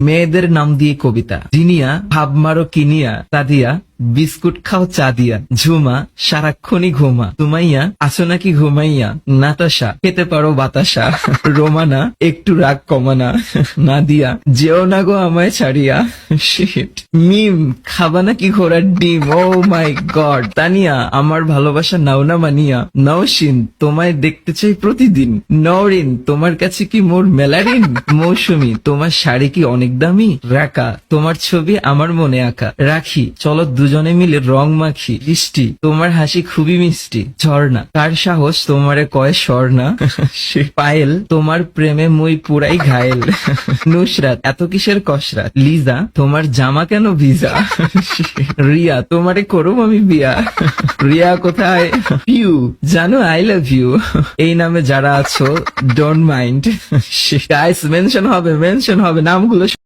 মেয়েদের নাম দিয়ে কবিতা। জিনিয়া ভাব মারো কিনিয়া তাদিয়া, বিস্কুট খাও চা দিয়া। ঝুমা সারাক্ষণই ঘুমা। সুমাইয়া আসো নাকি ঘুমাইয়া। নাতাশা খেতে পারো বাতাসা। রোমানা একটু রাগ কমানা। নাদিয়া যেও না গো আমায় ছাড়িয়া। Shit. মিম খাবা নাকি ঘোড়ার ডিম। ও মাই গড। তানিয়া আমার ভালোবাসা নাও না মানিয়া। নওশিন তোমায় দেখতে চাই প্রতিদিন। নওরিন তোমার কাছে কি মোর মেলারিন। মৌসুমী তোমার শাড়ি কি অনেক দামি। রাকা তোমার ছবি আমার মনে আঁকা। রাখি চলো দুজনে মিলে রং মাখি। বৃষ্টি তোমার হাসি খুবই মিষ্টি। ঝর্ণা কার সাহস তোমারে কয় স্বর্ণা। পায়েল তোমার প্রেমে মুই পুরাই ঘায়েল। নুসরাত এত কিসের কসরাত। লিজা তোমার জামা কেন ভিজা। রিয়া তোমারে করুম আমি বিয়া। রিয়া কোথায়। পিউ জানো আই লাভ ইউ। এই নামে যারা আছো ডোন্ট মাইন্ড। গাইস মেনশন হবে নামগুলো